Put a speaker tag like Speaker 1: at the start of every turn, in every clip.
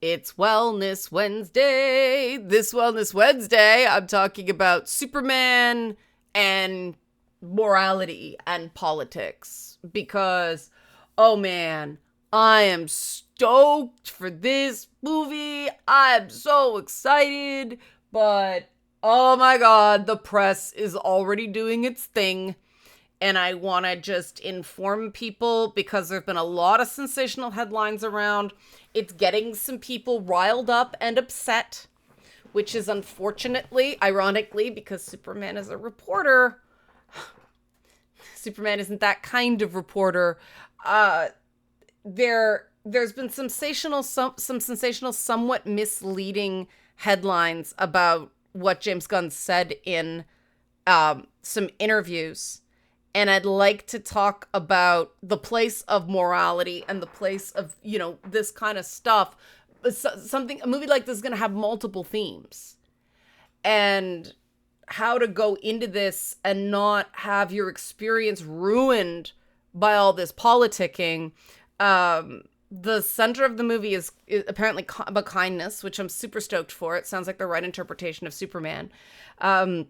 Speaker 1: It's Wellness Wednesday. This Wellness Wednesday, I'm talking about Superman and morality and politics because, oh man, I am stoked for this movie. I'm so excited, but oh my god, the press is already doing its thing. And I want to just inform people because there have been a lot of sensational headlines around. It's getting some people riled up and upset, which is unfortunately, ironically, because Superman is a reporter. Superman isn't that kind of reporter. There's been some sensational, somewhat misleading headlines about what James Gunn said in some interviews. And I'd like to talk about the place of morality and the place of, this kind of stuff. A movie like this is going to have multiple themes. And how to go into this and not have your experience ruined by all this politicking. The center of the movie is apparently about kindness, which I'm super stoked for. It sounds like the right interpretation of Superman. And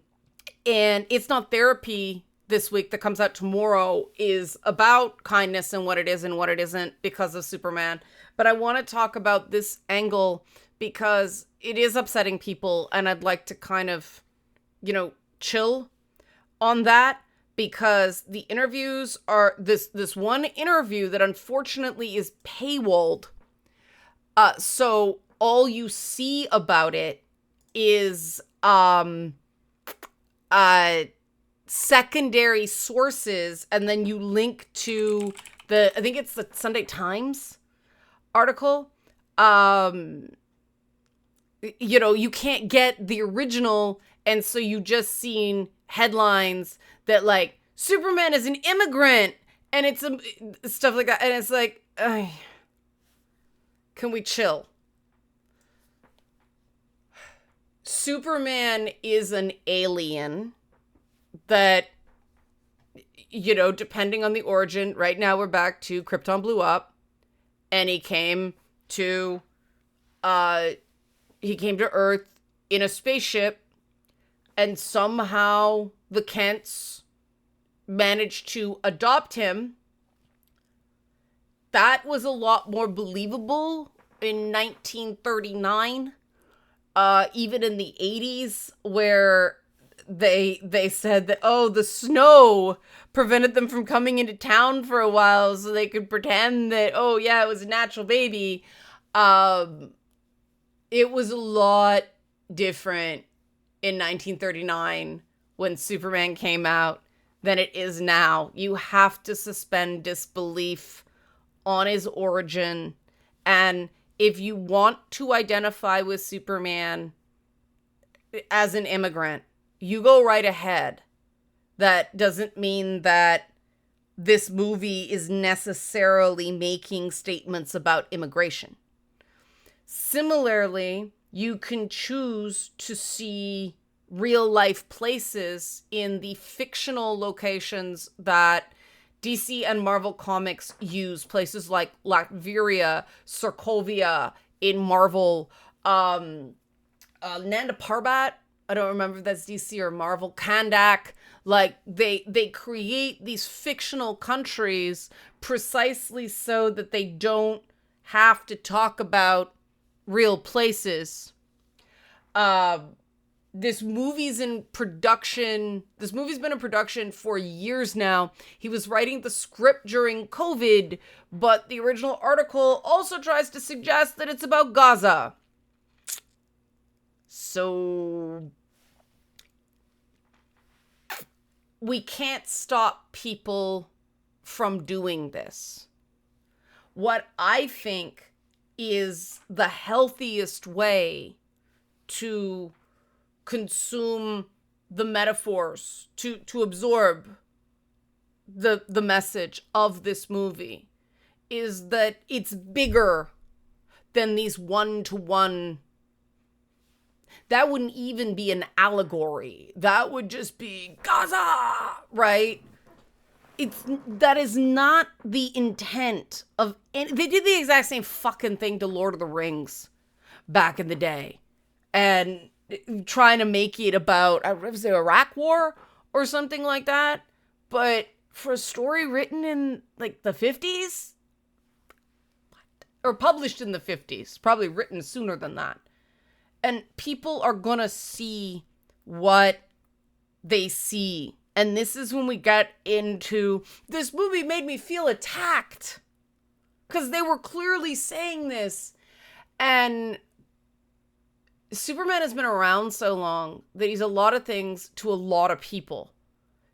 Speaker 1: it's not therapy this week that comes out tomorrow is about kindness and what it is and what it isn't because of Superman. But I want to talk about this angle because it is upsetting people, and I'd like to kind of, chill on that because the interviews are this one interview that unfortunately is paywalled. So all you see about it is secondary sources, and then you link to I think it's the Sunday Times article. You can't get the original, and so you just seen headlines that like Superman is an immigrant, and it's stuff like that, and it's like, can we chill? Superman is an alien that, depending on the origin, right now we're back to Krypton blew up and he came to Earth in a spaceship, and somehow the Kents managed to adopt him. That was a lot more believable in 1939, even in the 80s, where they said that, the snow prevented them from coming into town for a while so they could pretend that, it was a natural baby. It was a lot different in 1939 when Superman came out than it is now. You have to suspend disbelief on his origin. And if you want to identify with Superman as an immigrant, you go right ahead. That doesn't mean that this movie is necessarily making statements about immigration. Similarly, you can choose to see real life places in the fictional locations that DC and Marvel Comics use, places like Latveria, Sokovia in Marvel, Nanda Parbat, I don't remember if that's DC or Marvel, Kandak. Like, they create these fictional countries precisely so that they don't have to talk about real places. This movie's in production. This movie's been in production for years now. He was writing the script during COVID, but the original article also tries to suggest that it's about Gaza. So we can't stop people from doing this. What I think is the healthiest way to consume the metaphors, to absorb the message of this movie, is that it's bigger than these one-to-one. That wouldn't even be an allegory. That would just be Gaza, right? That is not the intent of. And they did the exact same fucking thing to Lord of the Rings back in the day, and trying to make it about, was the Iraq War or something like that. But for a story written in like the 50s, or published in the 50s, probably written sooner than that. And people are gonna see what they see. And this is when we get into, this movie made me feel attacked, because they were clearly saying this. And Superman has been around so long that he's a lot of things to a lot of people.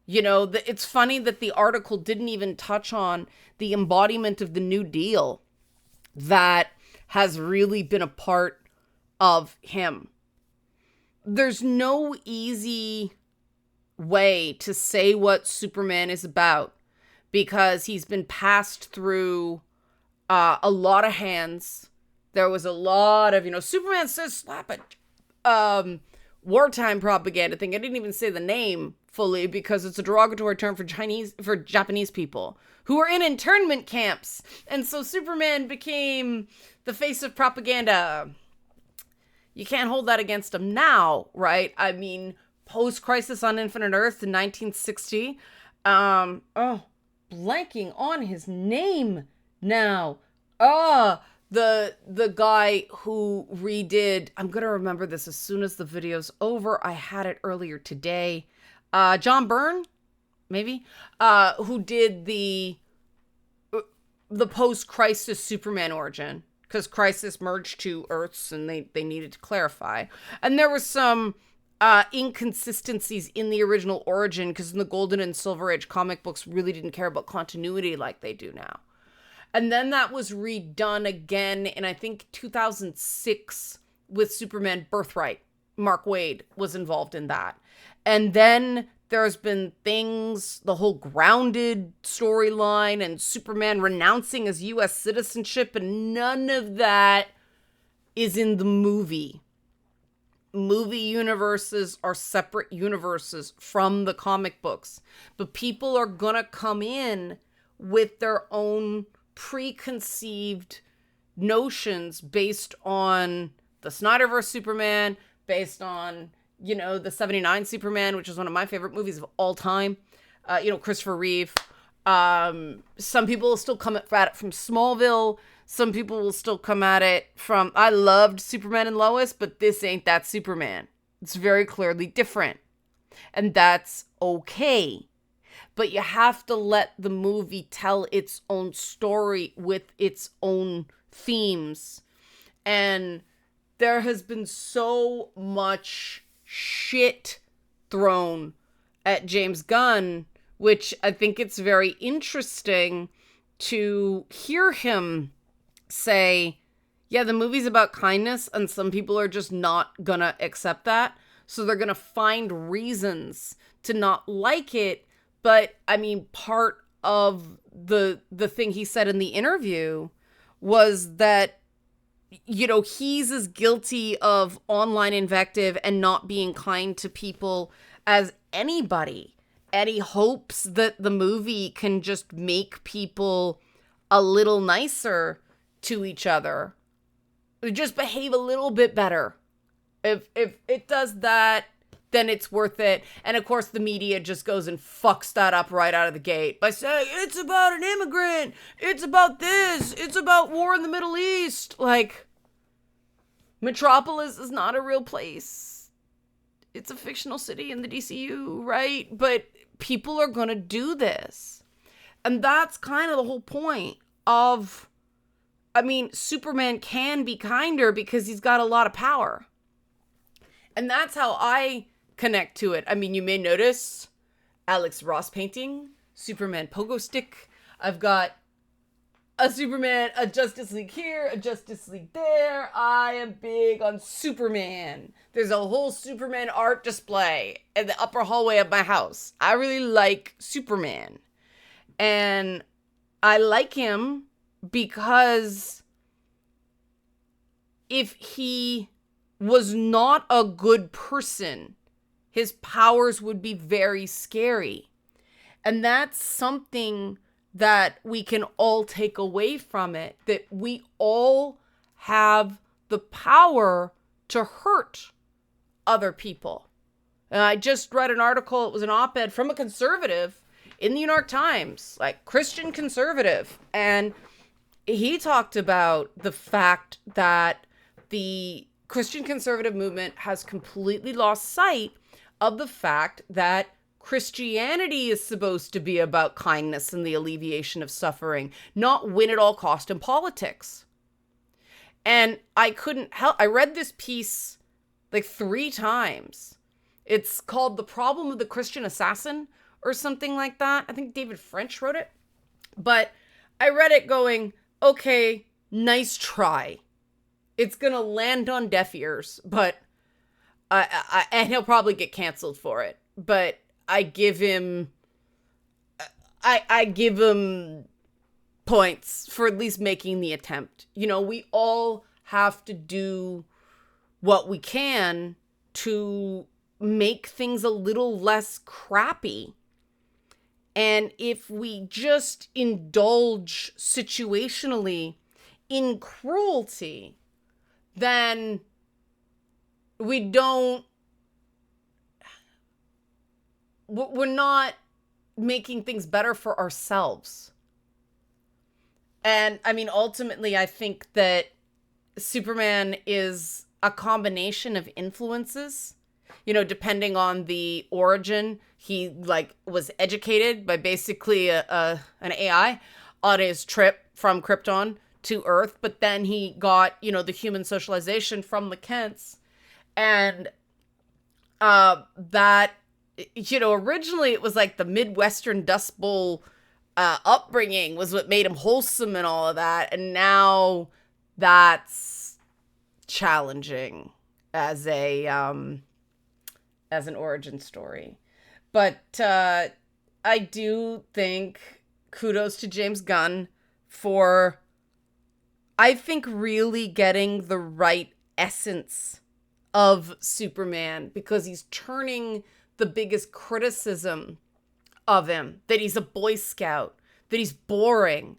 Speaker 1: You know, it's funny that the article didn't even touch on the embodiment of the New Deal that has really been a part of him. There's no easy way to say what Superman is about, because he's been passed through a lot of hands. There was a lot of, Superman says slap it. Wartime propaganda thing. I didn't even say the name fully because it's a derogatory term for Japanese people who were in internment camps. And so Superman became the face of propaganda. You can't hold that against him now, right? I mean, post-Crisis on Infinite Earth in 1960. Blanking on his name now. The guy who redid, I'm going to remember this as soon as the video's over. I had it earlier today. John Byrne, maybe, who did the post-Crisis Superman origin, because Crisis merged two Earths and they needed to clarify. And there was some inconsistencies in the original origin, because in the Golden and Silver Age comic books really didn't care about continuity like they do now. And then that was redone again in, I think, 2006 with Superman Birthright. Mark Waid was involved in that. And then there's been things, the whole Grounded storyline and Superman renouncing his U.S. citizenship, and none of that is in the movie. Movie universes are separate universes from the comic books. But people are gonna come in with their own preconceived notions based on the Snyderverse Superman, based on, the 79 Superman, which is one of my favorite movies of all time. Christopher Reeve. Some people will still come at it from Smallville. Some people will still come at it from, I loved Superman and Lois, but this ain't that Superman. It's very clearly different. And that's okay. But you have to let the movie tell its own story with its own themes. And there has been so much shit thrown at James Gunn, which I think it's very interesting to hear him say, yeah, the movie's about kindness, and some people are just not gonna accept that. So they're gonna find reasons to not like it. But, I mean, part of the thing he said in the interview was that, he's as guilty of online invective and not being kind to people as anybody. And he hopes that the movie can just make people a little nicer to each other. Just behave a little bit better. If it does that, then it's worth it. And of course the media just goes and fucks that up right out of the gate by saying, it's about an immigrant, it's about this, it's about war in the Middle East. Like, Metropolis is not a real place. It's a fictional city in the DCU, right? But people are gonna do this. And that's kind of the whole point of, Superman can be kinder because he's got a lot of power. And that's how I connect to it. You may notice Alex Ross painting, Superman pogo stick. I've got a Superman, a Justice League here, a Justice League there. I am big on Superman. There's a whole Superman art display in the upper hallway of my house. I really like Superman. And I like him because if he was not a good person, his powers would be very scary. And that's something that we can all take away from it, that we all have the power to hurt other people. And I just read an article, it was an op-ed from a conservative in the New York Times, like Christian conservative. And he talked about the fact that the Christian conservative movement has completely lost sight of the fact that Christianity is supposed to be about kindness and the alleviation of suffering, not win at all cost in politics. And I couldn't help, I read this piece like 3 times. It's called The Problem of the Christian Assassin or something like that. I think David French wrote it. But I read it going, okay, nice try. It's going to land on deaf ears, but and he'll probably get canceled for it. But I give him points for at least making the attempt. You know, we all have to do what we can to make things a little less crappy. And if we just indulge situationally in cruelty, then we're not making things better for ourselves. And I mean, ultimately, I think that Superman is a combination of influences. You know, depending on the origin, he like was educated by basically an AI on his trip from Krypton to Earth, but then he got, you know, the human socialization from the Kents, and that, you know, originally it was like the Midwestern Dust Bowl upbringing was what made him wholesome and all of that, and now that's challenging as an origin story. But I do think kudos to James Gunn for, I think, really getting the right essence of Superman, because he's turning the biggest criticism of him, that he's a Boy Scout, that he's boring,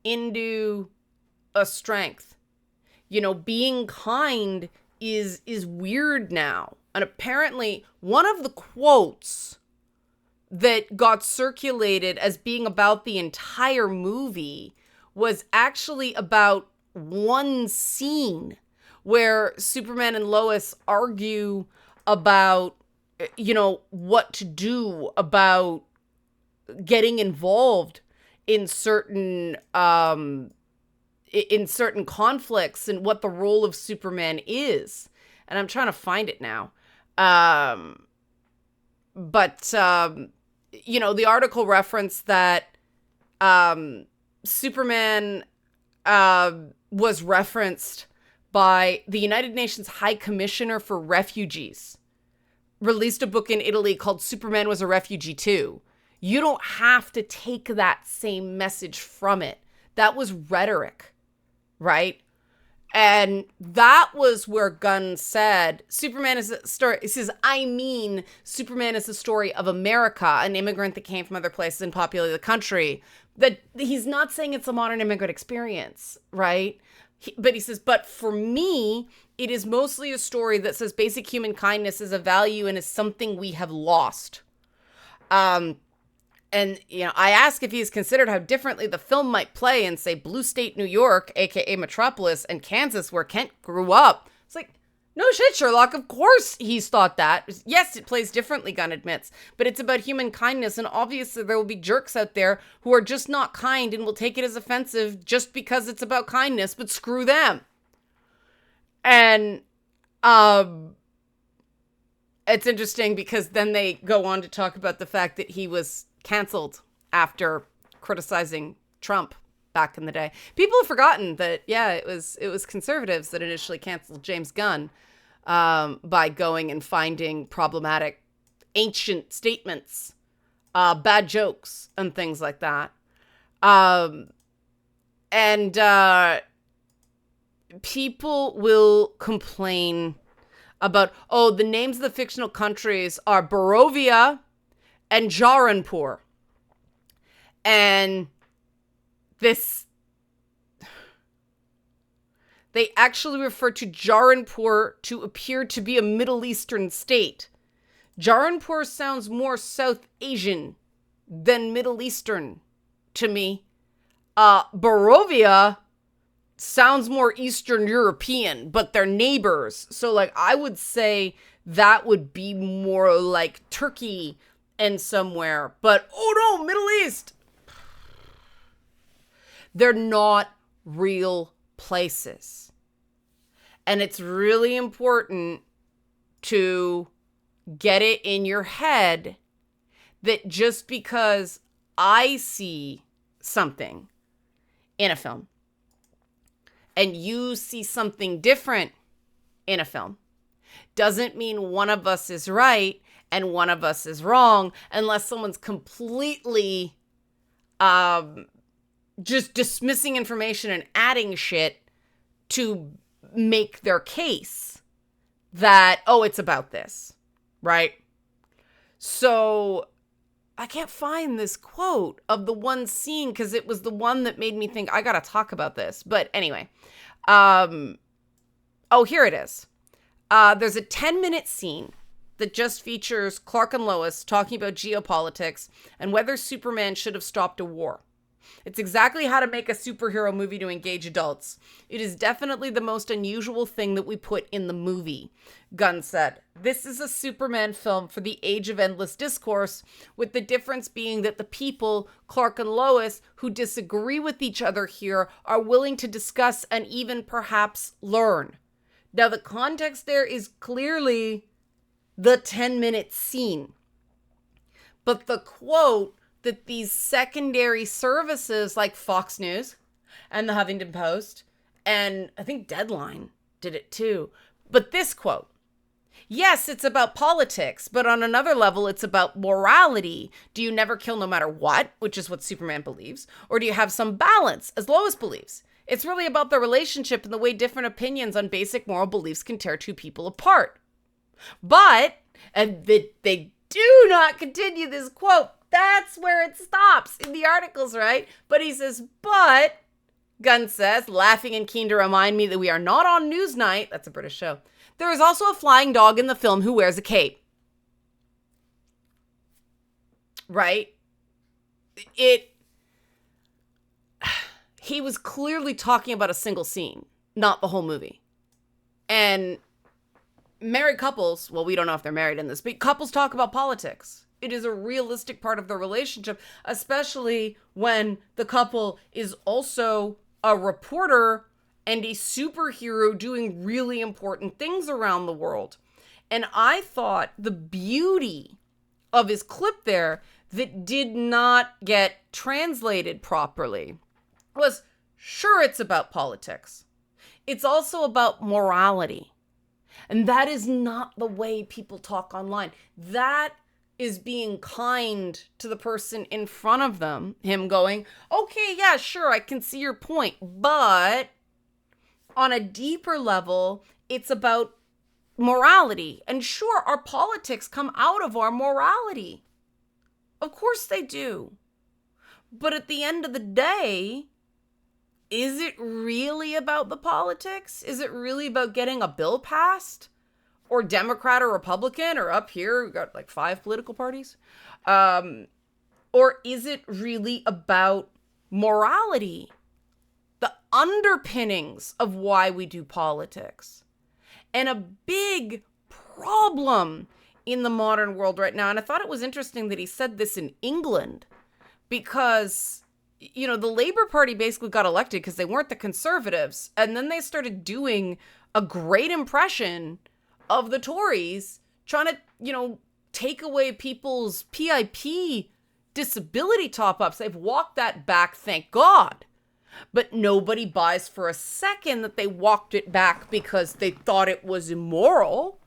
Speaker 1: into a strength. You know, being kind is weird now. And apparently one of the quotes that got circulated as being about the entire movie was actually about one scene where Superman and Lois argue about, you know, what to do about getting involved in certain conflicts and what the role of Superman is. And I'm trying to find it now. But you know, the article referenced that Superman was referenced by the United Nations High Commissioner for Refugees, released a book in Italy called Superman Was a Refugee Too. You don't have to take that same message from it. That was rhetoric, right? And that was where Gunn said, Superman is a story. He says, I mean, Superman is the story of America, an immigrant that came from other places and populated the country. That he's not saying it's a modern immigrant experience, right? But he says, but for me, it is mostly a story that says basic human kindness is a value and is something we have lost. And, you know, I ask if he's considered how differently the film might play in, say, Blue State, New York, aka Metropolis, and Kansas, where Kent grew up. It's like, no shit, Sherlock. Of course he's thought that. Yes, it plays differently, Gunn admits, but it's about human kindness, and obviously there will be jerks out there who are just not kind and will take it as offensive just because it's about kindness, but screw them. And it's interesting because then they go on to talk about the fact that he was canceled after criticizing Trump back in the day. People have forgotten that, yeah, it was conservatives that initially canceled James Gunn by going and finding problematic ancient statements, bad jokes, and things like that. And people will complain about, oh, the names of the fictional countries are Barovia and Jaranpur. And this They actually refer to Jaranpur to appear to be a Middle Eastern state. Jaranpur sounds more South Asian than Middle Eastern to me. Barovia sounds more Eastern European, but they're neighbors. So, like, I would say that would be more like Turkey and somewhere. But, oh no, Middle East! They're not real places. And it's really important to get it in your head that just because I see something in a film and you see something different in a film doesn't mean one of us is right and one of us is wrong, unless someone's completely just dismissing information and adding shit to make their case that, oh, it's about this, right? So I can't find this quote of the one scene because it was the one that made me think I gotta talk about this. But anyway, oh, here it is. There's a 10-minute scene that just features Clark and Lois talking about geopolitics and whether Superman should have stopped a war. It's exactly how to make a superhero movie to engage adults. It is definitely the most unusual thing that we put in the movie, Gunn said. This is a Superman film for the age of endless discourse, with the difference being that the people, Clark and Lois, who disagree with each other here are willing to discuss and even perhaps learn. Now, the context there is clearly the 10-minute scene. But the quote that these secondary services like Fox News and the Huffington Post, and I think Deadline did it too. But this quote, yes, it's about politics, but on another level, it's about morality. Do you never kill no matter what, which is what Superman believes? Or do you have some balance, as Lois believes? It's really about the relationship and the way different opinions on basic moral beliefs can tear two people apart. But, and they do not continue this quote. That's where it stops in the articles, right? But he says, but, Gunn says, laughing and keen to remind me that we are not on Newsnight. That's a British show. There is also a flying dog in the film who wears a cape. Right? He was clearly talking about a single scene, not the whole movie. And married couples, well, we don't know if they're married in this, but couples talk about politics. It is a realistic part of the relationship, especially when the couple is also a reporter and a superhero doing really important things around the world. And I thought the beauty of his clip there that did not get translated properly was, sure, it's about politics. It's also about morality. And that is not the way people talk online. That is being kind to the person in front of them, him going, okay, yeah, sure, I can see your point, but on a deeper level, it's about morality. And sure, our politics come out of our morality. Of course they do. But at the end of the day, is it really about the politics? Is it really about getting a bill passed? Or Democrat or Republican, or up here, we've got like 5 political parties. Or is it really about morality? The underpinnings of why we do politics. And a big problem in the modern world right now, and I thought it was interesting that he said this in England, because, you know, the Labour Party basically got elected because they weren't the Conservatives, and then they started doing a great impression of the Tories trying to, you know, take away people's PIP disability top-ups. They've walked that back, thank God. But nobody buys for a second that they walked it back because they thought it was immoral.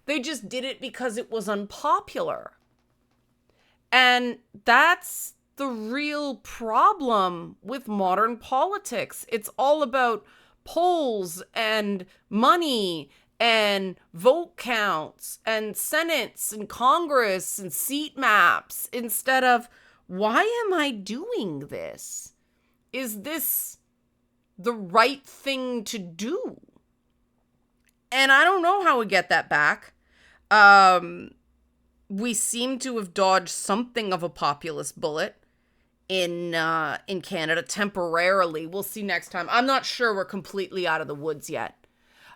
Speaker 1: They just did it because it was unpopular. And that's the real problem with modern politics. It's all about polls and money and vote counts and senates and Congress and seat maps, instead of, why am I doing this? Is this the right thing to do. And I don't know how we get that back. We seem to have dodged something of a populist bullet in Canada temporarily. We'll see next time. I'm not sure we're completely out of the woods yet.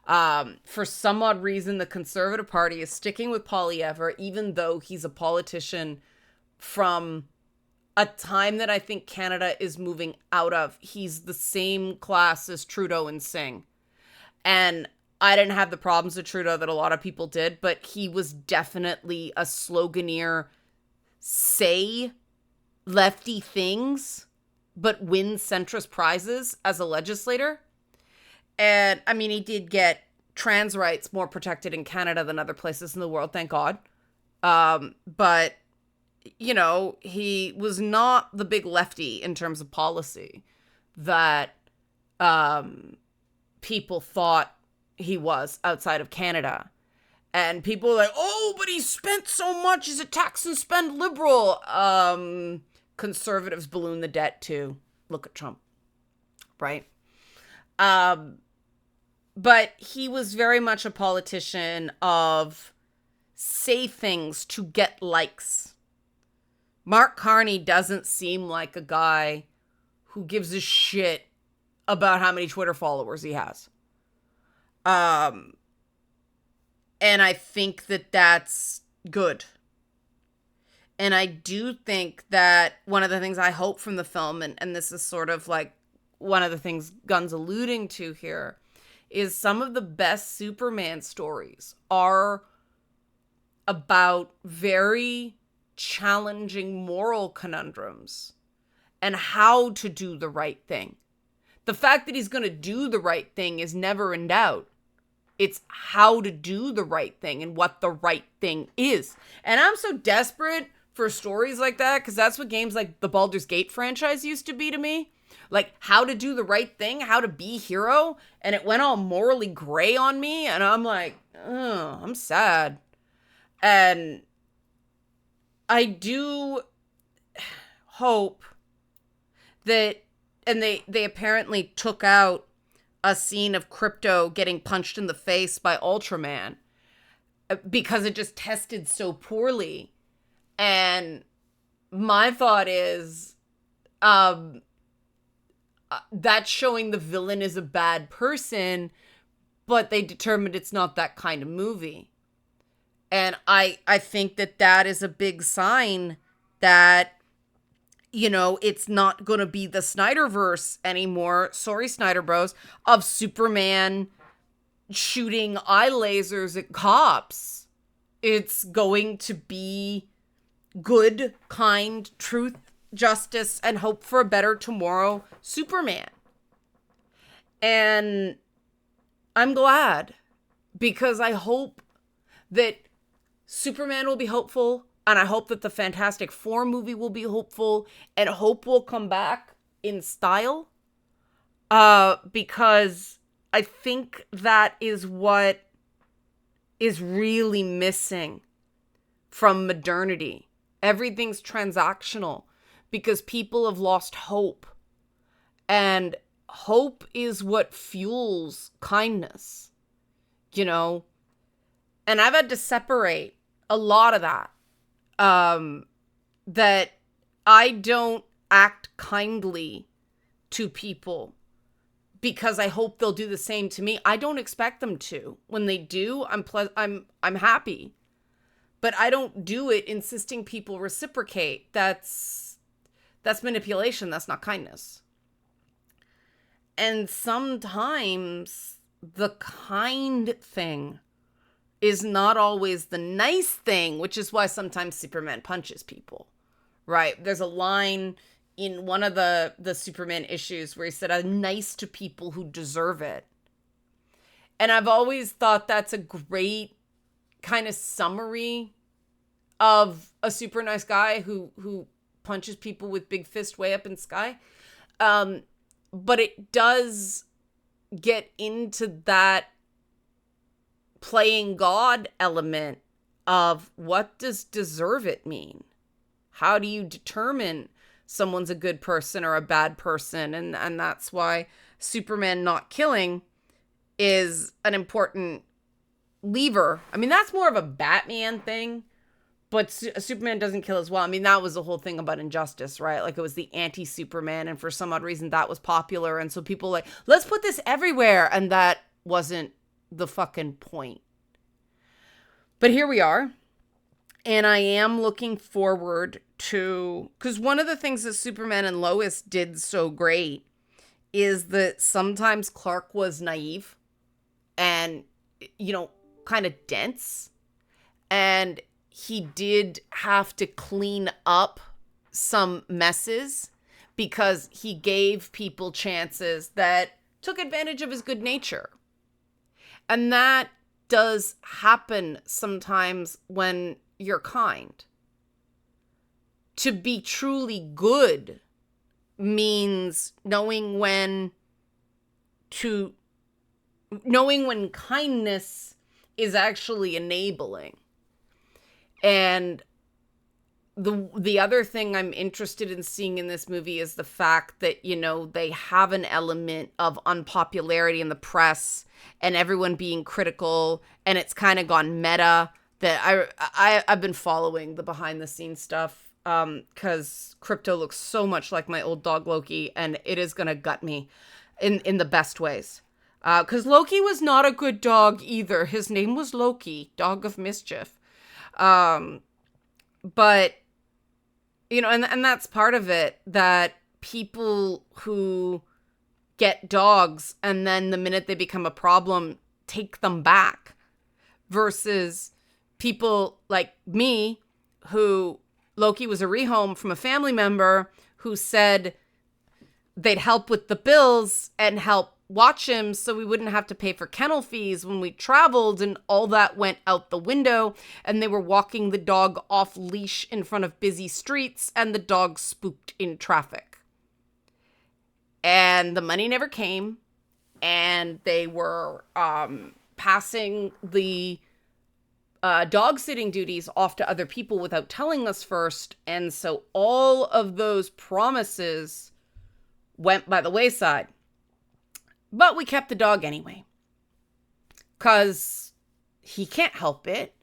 Speaker 1: For some odd reason, the Conservative Party is sticking with Poilievre, even though he's a politician from a time that I think Canada is moving out of. He's the same class as Trudeau and Singh. And I didn't have the problems with Trudeau that a lot of people did, but he was definitely a sloganeer, say lefty things, but win centrist prizes as a legislator. And I mean, he did get trans rights more protected in Canada than other places in the world, thank God. But, you know, he was not the big lefty in terms of policy that people thought he was outside of Canada. And people were like, oh, but he spent so much. He's a tax and spend liberal. Conservatives balloon the debt too. Look at Trump. Right? But he was very much a politician of say things to get likes. Mark Carney doesn't seem like a guy who gives a shit about how many Twitter followers he has. And I think that that's good. And I do think that one of the things I hope from the film, and this is sort of like one of the things Gunn's alluding to here, is some of the best Superman stories are about very challenging moral conundrums and how to do the right thing. The fact that he's going to do the right thing is never in doubt. It's how to do the right thing and what the right thing is. And I'm so desperate for stories like that because that's what games like the Baldur's Gate franchise used to be to me. Like how to do the right thing, how to be hero. And it went all morally gray on me. And I'm like, oh, I'm sad. And I do hope that, and they apparently took out a scene of Crypto getting punched in the face by Ultraman because it just tested so poorly. And my thought is, that's showing the villain is a bad person, but they determined it's not that kind of movie. And I think that that is a big sign that, you know, it's not going to be the Snyderverse anymore. Sorry, Snyder Bros. Of Superman shooting eye lasers at cops. It's going to be good, kind, truth, justice, and hope for a better tomorrow Superman. And I'm glad because I hope that Superman will be hopeful, and I hope that the Fantastic Four movie will be hopeful, and hope will come back in style, because I think that is what is really missing from modernity. Everything's transactional because people have lost hope, and hope is what fuels kindness, you know? And I've had to separate a lot of that. That I don't act kindly to people because I hope they'll do the same to me. I don't expect them to. When they do, I'm happy. But I don't do it insisting people reciprocate. That's manipulation. That's not kindness. And sometimes the kind thing is not always the nice thing, which is why sometimes Superman punches people, right? There's a line in one of the Superman issues where he said, I'm nice to people who deserve it. And I've always thought that's a great kind of summary of a super nice guy who punches people with big fist way up in the sky. But it does get into that playing God element of what does deserve it mean? How do you determine someone's a good person or a bad person? And that's why Superman not killing is an important lever. I mean, that's more of a Batman thing, but Superman doesn't kill as well. I mean, that was the whole thing about Injustice, right? Like, it was the anti-Superman, and for some odd reason that was popular, and so people like, let's put this everywhere, and that wasn't the fucking point. But here we are, and I am looking forward to, because one of the things that Superman and Lois did so great is that sometimes Clark was naive and, you know, kind of dense, and he did have to clean up some messes because he gave people chances that took advantage of his good nature. And that does happen sometimes when you're kind. To be truly good means knowing when kindness is actually enabling. And the other thing I'm interested in seeing in this movie is the fact that, you know, they have an element of unpopularity in the press and everyone being critical, and it's kind of gone meta. That I've been following the behind the scenes stuff because Crypto looks so much like my old dog Loki, and it is gonna gut me in the best ways. Because Loki was not a good dog either. His name was Loki, dog of mischief. But, you know, and that's part of it, that people who get dogs and then the minute they become a problem, take them back, versus people like me, who Loki was a rehome from a family member who said they'd help with the bills and help watch him so we wouldn't have to pay for kennel fees when we traveled, and all that went out the window, and they were walking the dog off leash in front of busy streets, and the dog spooked in traffic. And the money never came, and they were passing the dog sitting duties off to other people without telling us first, and so all of those promises went by the wayside. But we kept the dog anyway, because he can't help it.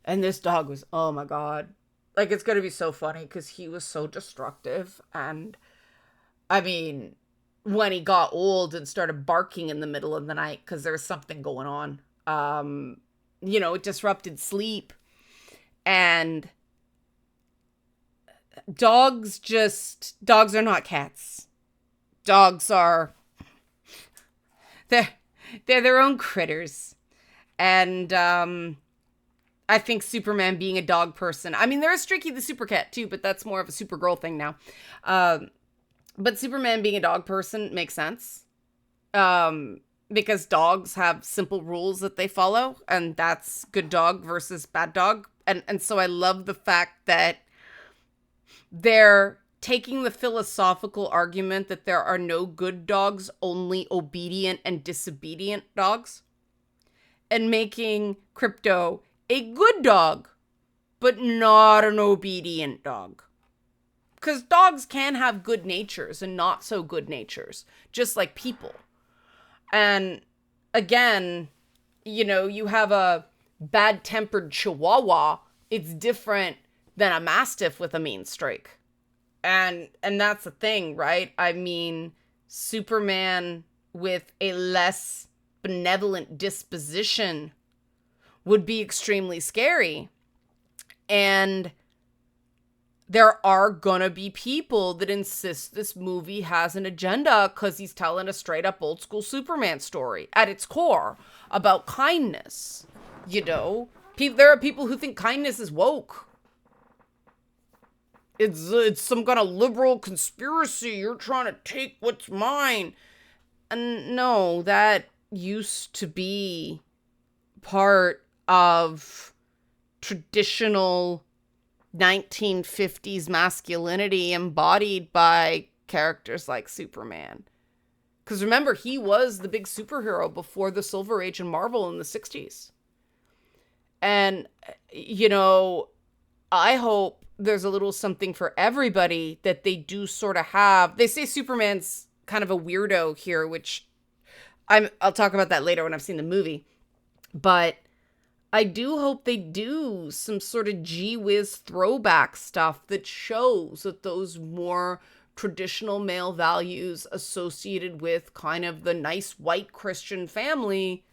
Speaker 1: And this dog was, oh my God. Like, it's going to be so funny because he was so destructive. And I mean, when he got old and started barking in the middle of the night because there was something going on, you know, it disrupted sleep. And dogs are not cats. Dogs are... They're their own critters. And I think Superman being a dog person, I mean, there is Streaky the Super Cat too, but that's more of a Supergirl thing now. But Superman being a dog person makes sense. Because dogs have simple rules that they follow, and that's good dog versus bad dog. And so I love the fact that they're taking the philosophical argument that there are no good dogs, only obedient and disobedient dogs, and making Crypto a good dog, but not an obedient dog. Because dogs can have good natures and not so good natures, just like people. And again, you know, you have a bad-tempered Chihuahua, it's different than a Mastiff with a mean streak. And that's the thing, right? I mean, Superman with a less benevolent disposition would be extremely scary. And there are gonna be people that insist this movie has an agenda because he's telling a straight up old school Superman story at its core about kindness. You know, there are people who think kindness is woke. It's some kind of liberal conspiracy. You're trying to take what's mine. And no, that used to be part of traditional 1950s masculinity embodied by characters like Superman. Because remember, he was the big superhero before the Silver Age in Marvel in the 60s. And, you know, I hope there's a little something for everybody that they do sort of have. They say Superman's kind of a weirdo here, which I'll talk about that later when I've seen the movie. But I do hope they do some sort of gee whiz throwback stuff that shows that those more traditional male values associated with kind of the nice white Christian family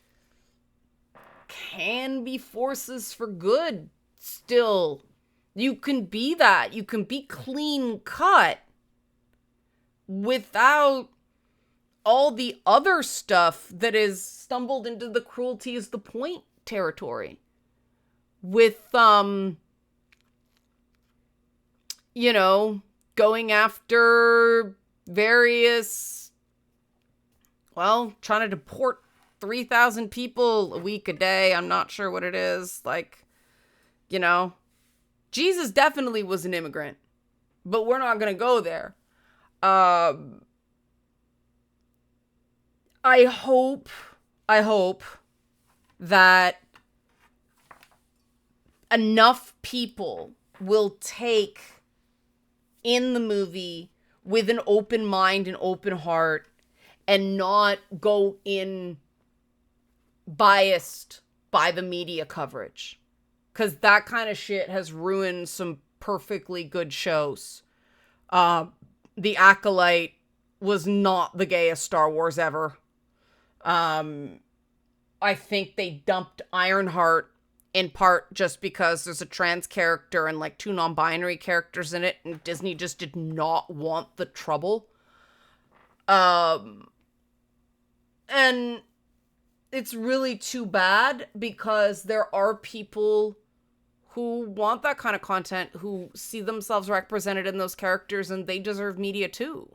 Speaker 1: can be forces for good still. You can be that. You can be clean cut without all the other stuff that is stumbled into the cruelty is the point territory. With, you know, going after various, well, trying to deport 3,000 people a week a day. I'm not sure what it is. Like, you know, Jesus definitely was an immigrant, but we're not going to go there. I hope that enough people will take in the movie with an open mind and open heart and not go in biased by the media coverage. Because that kind of shit has ruined some perfectly good shows. The Acolyte was not the gayest Star Wars ever. I think they dumped Ironheart in part just because there's a trans character and like 2 non-binary characters in it, and Disney just did not want the trouble. And it's really too bad because there are people who want that kind of content, who see themselves represented in those characters, and they deserve media too.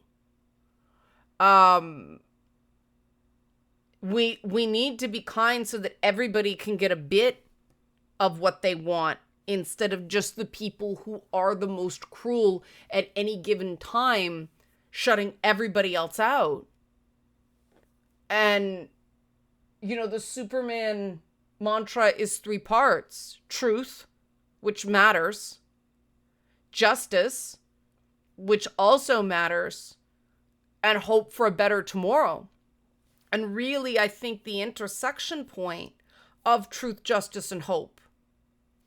Speaker 1: We need to be kind so that everybody can get a bit of what they want instead of just the people who are the most cruel at any given time, shutting everybody else out. And, you know, the Superman mantra is 3 parts. Truth, which matters. Justice, which also matters. And hope for a better tomorrow. And really, I think the intersection point of truth, justice, and hope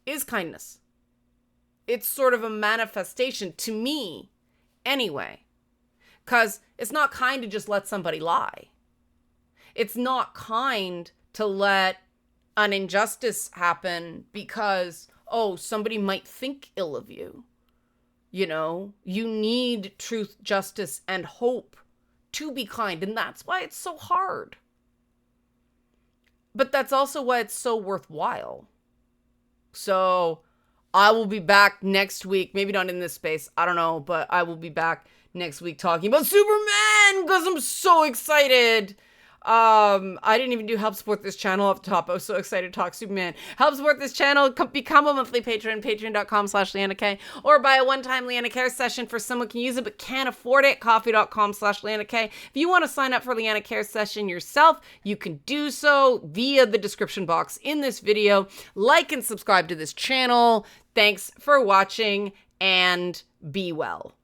Speaker 1: is kindness. It's sort of a manifestation, to me, anyway. Because it's not kind to just let somebody lie. It's not kind to let an injustice happen because, oh, somebody might think ill of you. You know, you need truth, justice, and hope to be kind, and that's why it's so hard. But that's also why it's so worthwhile. So I will be back next week, maybe not in this space, I don't know, but I will be back next week talking about Superman because I'm so excited. I didn't even do help support this channel off the top. I was so excited to talk Superman. Help support this channel. Become a monthly patron, patreon.com/LeannaK, or buy a one-time Leanna Care session for someone can use it but can't afford it. Coffee.com/LeannaK. If you want to sign up for Leanna Care session yourself, you can do so via the description box in this video. Like and subscribe to this channel. Thanks for watching and be well.